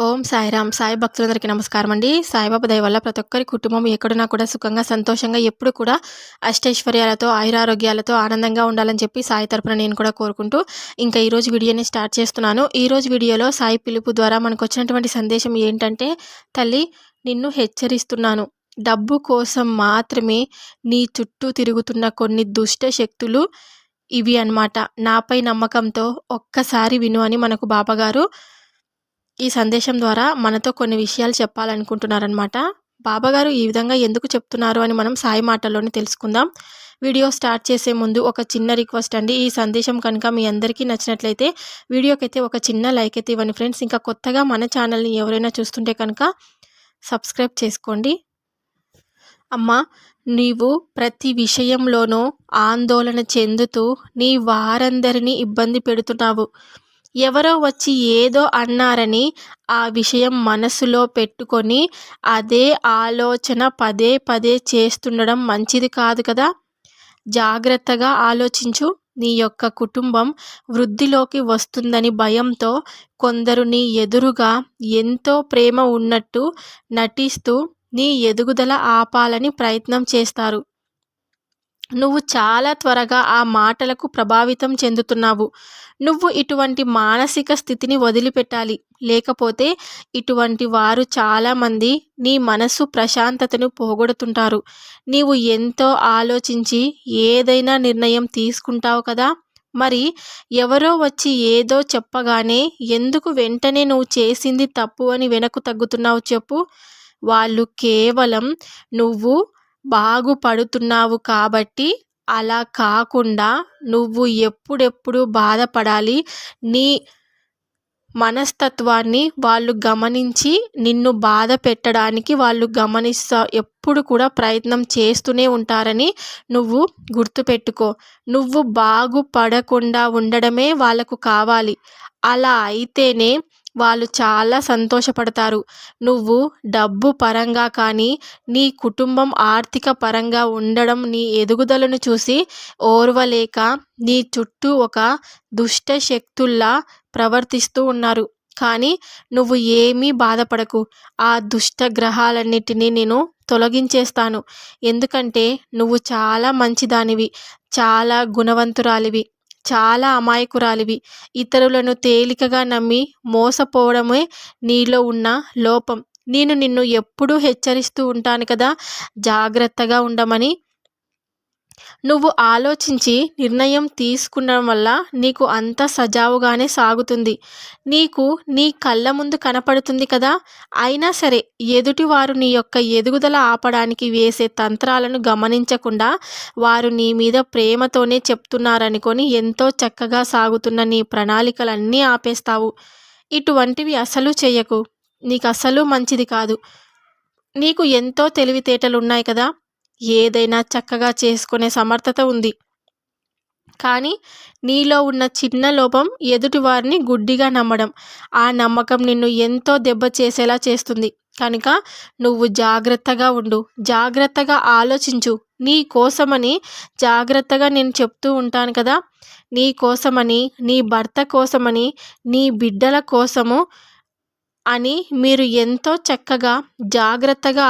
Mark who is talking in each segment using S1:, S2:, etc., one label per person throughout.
S1: ఓం సాయిరామ్. సాయి భక్తులందరికీ నమస్కారం అండి. సాయిబాబా దయ వల్ల ప్రతి ఒక్కరి కుటుంబం ఎక్కడున్నా కూడా సుఖంగా, సంతోషంగా ఎప్పుడు కూడా అష్టైశ్వర్యాలతో, ఆయురారోగ్యాలతో ఆనందంగా ఉండాలని చెప్పి సాయి తరపున నేను కూడా కోరుకుంటూ ఇంకా ఈరోజు వీడియోని స్టార్ట్ చేస్తున్నాను. ఈరోజు వీడియోలో సాయి పిలుపు ద్వారా మనకు వచ్చినటువంటి సందేశం ఏంటంటే, తల్లి నిన్ను హెచ్చరిస్తున్నాను. డబ్బు కోసం మాత్రమే నీ చుట్టూ తిరుగుతున్న కొన్ని దుష్ట శక్తులు ఇవి అన్నమాట. నాపై నమ్మకంతో ఒక్కసారి విను అని మనకు బాబాగారు ఈ సందేశం ద్వారా మనతో కొన్ని విషయాలు చెప్పాలనుకుంటున్నారనమాట. బాబాగారు ఈ విధంగా ఎందుకు చెప్తున్నారు అని మనం సాయి మాటల్లోనే తెలుసుకుందాం. వీడియో స్టార్ట్ చేసే ముందు ఒక చిన్న రిక్వెస్ట్ అండి. ఈ సందేశం కనుక మీ అందరికీ నచ్చినట్లయితే వీడియోకైతే ఒక చిన్న లైక్ అయితే ఇవ్వండి ఫ్రెండ్స్. ఇంకా కొత్తగా మన ఛానల్ని ఎవరైనా చూస్తుంటే కనుక సబ్స్క్రైబ్ చేసుకోండి. అమ్మా, నీవు ప్రతి విషయంలోనూ ఆందోళన చెందుతూ నీ వారందరినీ ఇబ్బంది పెడుతున్నావు. ఎవరో వచ్చి ఏదో అన్నారని ఆ విషయం మనసులో పెట్టుకొని అదే ఆలోచన పదే పదే చేస్తుండడం మంచిది కాదు కదా. జాగ్రత్తగా ఆలోచించు. నీ యొక్క కుటుంబం వృద్ధిలోకి వస్తుందని భయంతో కొందరు నీ ఎదురుగా ఎంతో ప్రేమ ఉన్నట్టు నటిస్తూ నీ ఎదుగుదల ఆపాలని ప్రయత్నం చేస్తారు. నువ్వు చాలా త్వరగా ఆ మాటలకు ప్రభావితం చెందుతున్నావు. నువ్వు ఇటువంటి మానసిక స్థితిని వదిలిపెట్టాలి. లేకపోతే ఇటువంటి వారు చాలామంది నీ మనసు ప్రశాంతతను పోగొడుతుంటారు. నీవు ఎంతో ఆలోచించి ఏదైనా నిర్ణయం తీసుకుంటావు కదా. మరి ఎవరో వచ్చి ఏదో చెప్పగానే ఎందుకు వెంటనే నువ్వు చేసింది తప్పు అని వెనక్కు తగ్గుతున్నావు చెప్పు. వాళ్ళు కేవలం నువ్వు బాగుపడుతున్నావు కాబట్టి అలా కాకుండా నువ్వు ఎప్పుడెప్పుడు బాధపడాలి. నీ మనస్తత్వాన్ని వాళ్ళు గమనించి నిన్ను బాధ పెట్టడానికి వాళ్ళు ఎప్పుడు కూడా ప్రయత్నం చేస్తూనే ఉంటారని నువ్వు గుర్తుపెట్టుకో. నువ్వు బాగుపడకుండా ఉండడమే వాళ్ళకు కావాలి. అలా అయితేనే వాళ్ళు చాలా సంతోషపడతారు. నువ్వు డబ్బు పరంగా కానీ నీ కుటుంబం ఆర్థిక పరంగా ఉండడం నీ ఎదుగుదలను చూసి ఓర్వలేక నీ చుట్టూ ఒక దుష్ట శక్తుల్లా ప్రవర్తిస్తూ ఉన్నారు. కానీ నువ్వు ఏమీ బాధపడకు. ఆ దుష్ట గ్రహాలన్నిటినీ నేను తొలగించేస్తాను. ఎందుకంటే నువ్వు చాలా మంచిదానివి, చాలా గుణవంతురాలివి, చాలా అమాయకురాలివి. ఇతరులను తేలికగా నమ్మి మోసపోవడమే నీలో ఉన్న లోపం. నేను నిన్ను ఎప్పుడూ హెచ్చరిస్తూ ఉంటాను కదా, జాగ్రత్తగా ఉండమని. నువ్వు ఆలోచించి నిర్ణయం తీసుకునడం వల్ల నీకు అంత సజావుగానే సాగుతుంది. నీకు నీ కళ్ళ ముందు కనపడుతుంది కదా. అయినా సరే ఎదుటివారు నీ యొక్క ఎదుగుదల ఆపడానికి వేసే తంత్రాలను గమనించకుండా వారు నీ మీద ప్రేమతోనే చెప్తున్నారనుకొని ఎంతో చక్కగా సాగుతున్న నీ ప్రణాళికలన్నీ ఆపేస్తావు. ఇటువంటివి అసలు చేయకు. నీకు అసలు మంచిది కాదు. నీకు ఎంతో తెలివితేటలు ఉన్నాయి కదా. ఏదైనా చక్కగా చేసుకునే సమర్థత ఉంది. కానీ నీలో ఉన్న చిన్న లోపం ఎదుటివారిని గుడ్డిగా నమ్మడం. ఆ నమ్మకం నిన్ను ఎంతో దెబ్బ చేసేలా చేస్తుంది. కనుక నువ్వు జాగ్రత్తగా ఉండు. జాగ్రత్తగా ఆలోచించు. నీ కోసమని జాగ్రత్తగా నేను చెప్తూ ఉంటాను కదా. నీ కోసమని, నీ భర్త కోసమని, నీ బిడ్డల కోసము అని మీరు ఎంతో చక్కగా జాగ్రత్తగా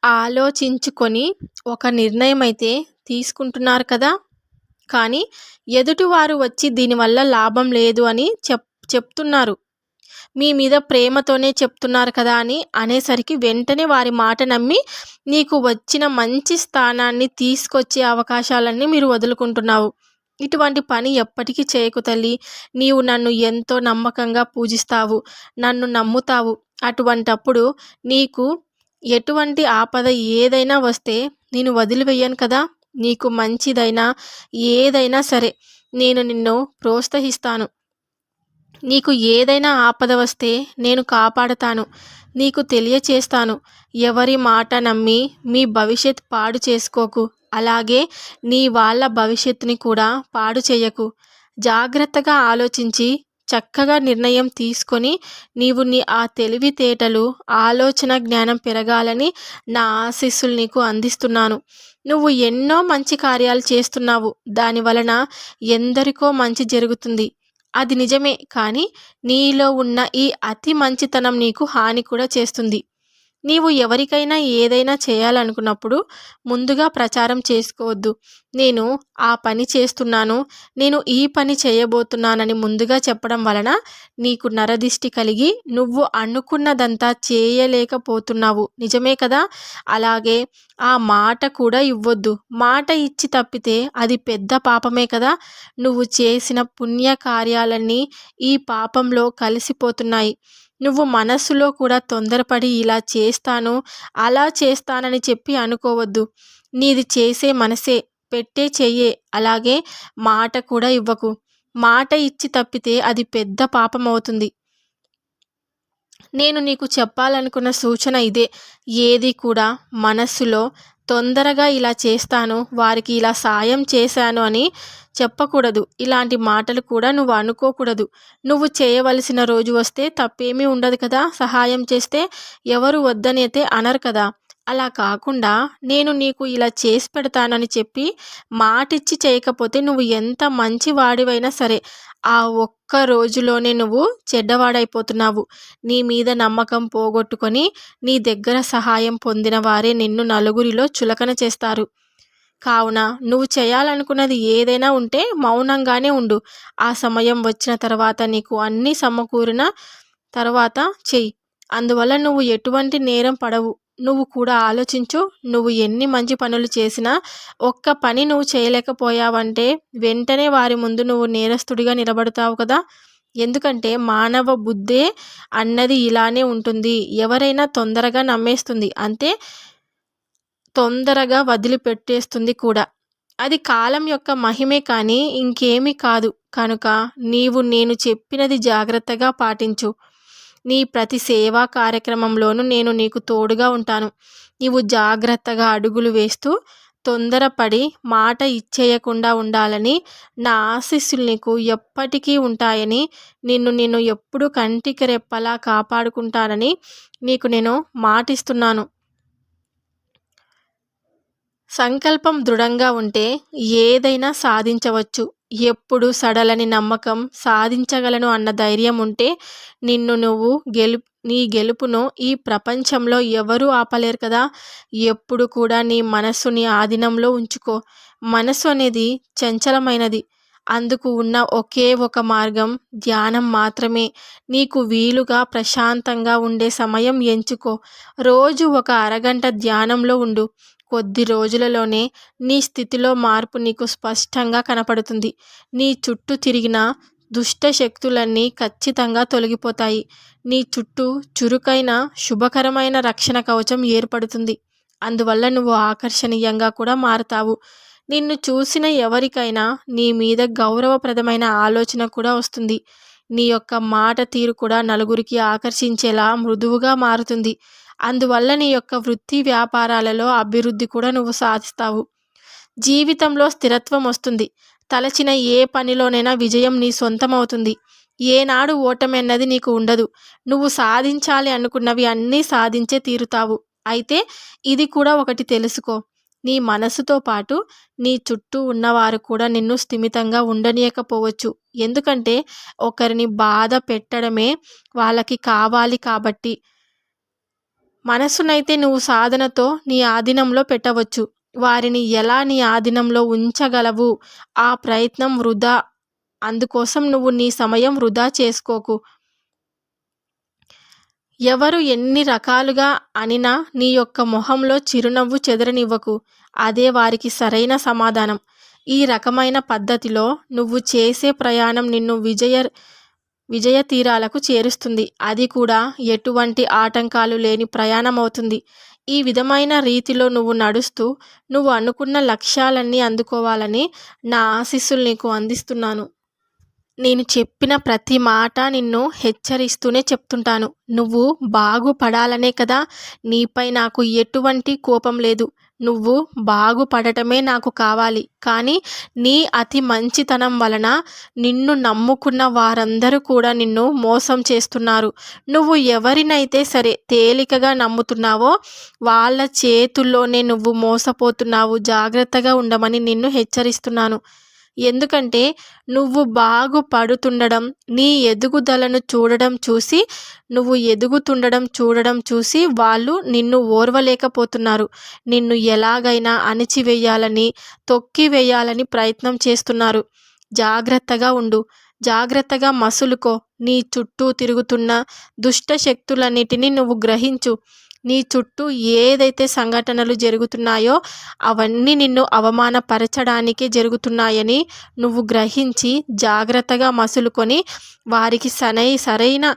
S1: ఆలోచించుకొని ఒక నిర్ణయం అయితే తీసుకుంటున్నారు కదా. కానీ ఎదుటివారు వచ్చి దీనివల్ల లాభం లేదు అని చెప్తున్నారు. మీ మీద ప్రేమతోనే చెప్తున్నారు కదా అని అనేసరికి వెంటనే వారి మాట నమ్మి నీకు వచ్చిన మంచి స్థానాన్ని తీసుకొచ్చే అవకాశాలన్నీ మీరు వదులుకుంటున్నావు. ఇటువంటి పని ఎప్పటికీ చేయకు తల్లి. నీవు నన్ను ఎంతో నమ్మకంగా పూజిస్తావు, నన్ను నమ్ముతావు. అటువంటప్పుడు నీకు ఎటువంటి ఆపద ఏదైనా వస్తే నేను వదిలివేయను కదా. నీకు మంచిదైనా ఏదైనా సరే నేను నిన్ను ప్రోత్సహిస్తాను. నీకు ఏదైనా ఆపద వస్తే నేను కాపాడతాను, నీకు తెలియచేస్తాను. ఎవరి మాట నమ్మి మీ భవిష్యత్ పాడు చేసుకోకు. అలాగే నీ వాళ్ళ భవిష్యత్తుని కూడా పాడు చేయకు. జాగ్రత్తగా ఆలోచించి చక్కగా నిర్ణయం తీసుకొని నీవు నీ ఆ తెలివితేటలు, ఆలోచన జ్ఞానం పెరగాలని నా ఆశీస్సులు నీకు అందిస్తున్నాను. నువ్వు ఎన్నో మంచి కార్యాలు చేస్తున్నావు. దాని వలన ఎందరికో మంచి జరుగుతుంది. అది నిజమే. కానీ నీలో ఉన్న ఈ అతి మంచితనం నీకు హాని కూడా చేస్తుంది. నీవు ఎవరికైనా ఏదైనా చేయాలనుకున్నప్పుడు ముందుగా ప్రచారం చేసుకోవద్దు. నేను ఆ పని చేస్తున్నాను, నేను ఈ పని చేయబోతున్నానని ముందుగా చెప్పడం వలన నీకు నరదిష్టి కలిగి నువ్వు అనుకున్నదంతా చేయలేకపోతున్నావు. నిజమే కదా? అలాగే ఆ మాట కూడా ఇవ్వొద్దు. మాట ఇచ్చి తప్పితే అది పెద్ద పాపమే కదా! నువ్వు చేసిన పుణ్య కార్యాలన్నీ ఈ పాపంలో కలిసిపోతున్నాయి. నువ్వు మనస్సులో కూడా తొందరపడి ఇలా చేస్తాను, అలా చేస్తానని చెప్పి అనుకోవద్దు. నీది చేసే మనసే, పెట్టే చెయ్యే. అలాగే మాట కూడా ఇవ్వకు. మాట ఇచ్చి తప్పితే అది పెద్ద పాపమవుతుంది. నేను నీకు చెప్పాలనుకున్న సూచన ఇదే. ఏది కూడా మనస్సులో తొందరగా ఇలా చేస్తాను, వారికి ఇలా సాయం చేశాను అని చెప్పకూడదు. ఇలాంటి మాటలు కూడా నువ్వు అనుకోకూడదు. నువ్వు చేయవలసిన రోజు వస్తే తప్పేమీ ఉండదు కదా! సహాయం చేస్తే ఎవరు వద్దని అయితే అనరు కదా! అలా కాకుండా నేను నీకు ఇలా చేసి పెడతానని చెప్పి మాటిచ్చి చేయకపోతే నువ్వు ఎంత మంచి వాడివైనా సరే ఆ ఒక్క రోజులోనే నువ్వు చెడ్డవాడైపోతున్నావు. నీ మీద నమ్మకం పోగొట్టుకొని నీ దగ్గర సహాయం పొందిన వారే నిన్ను నలుగురిలో చులకన చేస్తారు. కావున నువ్వు చేయాలనుకున్నది ఏదైనా ఉంటే మౌనంగానే ఉండు. ఆ సమయం వచ్చిన తర్వాత నీకు అన్నీ సమకూరిన తర్వాత చెయ్యి. అందువల్ల నువ్వు ఎటువంటి నేరం పడవు. నువ్వు కూడా ఆలోచించు. నువ్వు ఎన్ని మంచి పనులు చేసినా ఒక్క పని నువ్వు చేయలేకపోయావంటే వెంటనే వారి ముందు నువ్వు నేరస్తుడిగా నిలబడతావు కదా! ఎందుకంటే మానవ బుద్ధే అన్నది ఇలానే ఉంటుంది. ఎవరైనా తొందరగా నమ్మేస్తుంది. అంతే తొందరగా వదిలిపెట్టేస్తుంది కూడా. అది కాలం యొక్క మహిమే కానీ ఇంకేమీ కాదు. కనుక నీవు నేను చెప్పినది జాగ్రత్తగా పాటించు. నీ ప్రతి సేవా కార్యక్రమంలోనూ నేను నీకు తోడుగా ఉంటాను. నీవు జాగ్రత్తగా అడుగులు వేస్తూ తొందరపడి మాట ఇచ్చేయకుండా ఉండాలని, నా ఆశీస్సులు నీకు ఎప్పటికీ ఉంటాయని, నిన్ను ఎప్పుడూ కంటికి రెప్పలా కాపాడుకుంటానని నీకు నేను మాటిస్తున్నాను. సంకల్పం దృఢంగా ఉంటే ఏదైనా సాధించవచ్చు. ఎప్పుడు సడలని నమ్మకం, సాధించగలను అన్న ధైర్యం ఉంటే నీ గెలుపును ఈ ప్రపంచంలో ఎవరూ ఆపలేరు కదా! ఎప్పుడు కూడా నీ మనస్సుని ఆధీనంలో ఉంచుకో. మనసు అనేది చంచలమైనది. అందుకు ఉన్న ఒకే ఒక మార్గం ధ్యానం మాత్రమే. నీకు వీలుగా ప్రశాంతంగా ఉండే సమయం ఎంచుకో. రోజు ఒక అరగంట ధ్యానంలో ఉండు. కొద్ది రోజులలోనే నీ స్థితిలో మార్పు నీకు స్పష్టంగా కనపడుతుంది. నీ చుట్టూ తిరిగిన దుష్ట శక్తులన్నీ ఖచ్చితంగా తొలగిపోతాయి. నీ చుట్టూ చురుకైన శుభకరమైన రక్షణ కవచం ఏర్పడుతుంది. అందువల్ల నువ్వు ఆకర్షణీయంగా కూడా మారతావు. నిన్ను చూసిన ఎవరికైనా నీ మీద గౌరవప్రదమైన ఆలోచన కూడా వస్తుంది. నీ యొక్క మాట తీరు కూడా నలుగురికి ఆకర్షించేలా మృదువుగా మారుతుంది. అందువల్ల నీ యొక్క వృత్తి వ్యాపారాలలో అభివృద్ధి కూడా నువ్వు సాధిస్తావు. జీవితంలో స్థిరత్వం వస్తుంది. తలచిన ఏ పనిలోనైనా విజయం నీ సొంతమవుతుంది. ఏనాడు ఓటమి అన్నది నీకు ఉండదు. నువ్వు సాధించాలి అనుకున్నవి అన్నీ సాధించే తీరుతావు. అయితే ఇది కూడా ఒకటి తెలుసుకో. నీ మనసుతో పాటు నీ చుట్టూ ఉన్నవారు కూడా నిన్ను స్థిమితంగా ఉండనీయకపోవచ్చు. ఎందుకంటే ఒకరిని బాధ పెట్టడమే వాళ్ళకి కావాలి కాబట్టి. మనసునైతే నువ్వు సాధనతో నీ ఆధీనంలో పెట్టవచ్చు. వారిని ఎలా నీ ఆధీనంలో ఉంచగలవు? ఆ ప్రయత్నం వృధా. అందుకోసం నువ్వు నీ సమయం వృధా చేసుకోకు. ఎవరు ఎన్ని రకాలుగా అనినా నీ యొక్క మొహంలో చిరునవ్వు చెదరనివ్వకు. అదే వారికి సరైన సమాధానం. ఈ రకమైన పద్ధతిలో నువ్వు చేసే ప్రయాణం నిన్ను విజయ తీరాలకు చేరుస్తుంది. అది కూడా ఎటువంటి ఆటంకాలు లేని ప్రయాణం అవుతుంది. ఈ విధమైన రీతిలో నువ్వు నడుస్తూ నువ్వు అనుకున్న లక్ష్యాలన్నీ అందుకోవాలని నా ఆశీస్సులు నీకు అందిస్తున్నాను. నేను చెప్పిన ప్రతి మాట నిన్ను హెచ్చరిస్తూనే చెప్తుంటాను. నువ్వు బాగుపడాలనే కదా! నీపై నాకు ఎటువంటి కోపం లేదు. నువ్వు బాగుపడటమే నాకు కావాలి. కానీ నీ అతి మంచితనం వలన నిన్ను నమ్ముకున్న వారందరూ కూడా నిన్ను మోసం చేస్తున్నారు. నువ్వు ఎవరినైతే సరే తేలికగా నమ్ముతున్నావో వాళ్ళ చేతుల్లోనే నువ్వు మోసపోతున్నావు. జాగ్రత్తగా ఉండమని నిన్ను హెచ్చరిస్తున్నాను. ఎందుకంటే నువ్వు బాగుపడుతుండడం, నీ ఎదుగుదలను చూడడం చూసి వాళ్ళు నిన్ను ఓర్వలేకపోతున్నారు. నిన్ను ఎలాగైనా అణిచివేయాలని, తొక్కివేయాలని ప్రయత్నం చేస్తున్నారు. జాగ్రత్తగా ఉండు. జాగ్రత్తగా మసులుకో. నీ చుట్టూ తిరుగుతున్న దుష్ట శక్తులన్నిటిని నువ్వు గ్రహించు. నీ చుట్టూ ఏదైతే సంఘటనలు జరుగుతున్నాయో అవన్నీ నిన్ను అవమానపరచడానికే జరుగుతున్నాయని నువ్వు గ్రహించి జాగ్రత్తగా మసులుకొని వారికి సరైన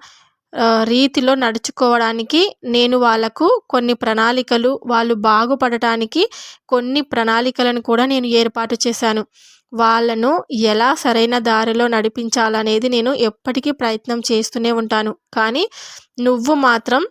S1: రీతిలో నడుచుకోవడానికి నేను వాళ్ళకు కొన్ని ప్రణాళికలు, వాళ్ళు బాగుపడటానికి కొన్ని ప్రణాళికలను కూడా నేను ఏర్పాటు చేశాను. వాళ్ళను ఎలా సరైన దారిలో నడిపించాలనేది నేను ఎప్పటికీ ప్రయత్నం చేస్తూనే ఉంటాను. కానీ నువ్వు మాత్రం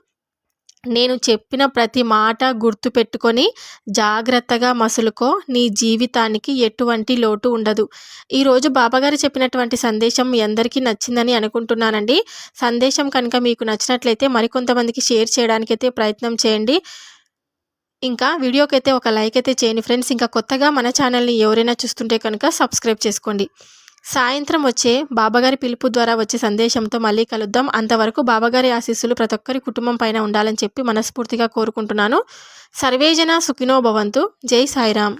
S1: నేను చెప్పిన ప్రతి మాట గుర్తుపెట్టుకొని జాగ్రత్తగా మసులుకో. నీ జీవితానికి ఎటువంటి లోటు ఉండదు. ఈరోజు బాబాగారు చెప్పినటువంటి సందేశం మీ అందరికీ నచ్చిందని అనుకుంటున్నానండి. సందేశం కనుక మీకు నచ్చినట్లయితే మరికొంతమందికి షేర్ చేయడానికైతే ప్రయత్నం చేయండి. ఇంకా వీడియోకైతే ఒక లైక్ అయితే చేయండి ఫ్రెండ్స్. ఇంకా కొత్తగా మన ఛానల్ని ఎవరైనా చూస్తుంటే కనుక సబ్స్క్రైబ్ చేసుకోండి. సాయంత్రం వచ్చే బాబాగారి పిలుపు ద్వారా వచ్చే సందేశంతో మళ్ళీ కలుద్దాం. అంతవరకు బాబాగారి ఆశీస్సులు ప్రతి ఒక్కరి కుటుంబం పైన ఉండాలని చెప్పి మనస్ఫూర్తిగా కోరుకుంటున్నాను. సర్వేజన సుఖినో భవంతు. జై సాయిరామ్.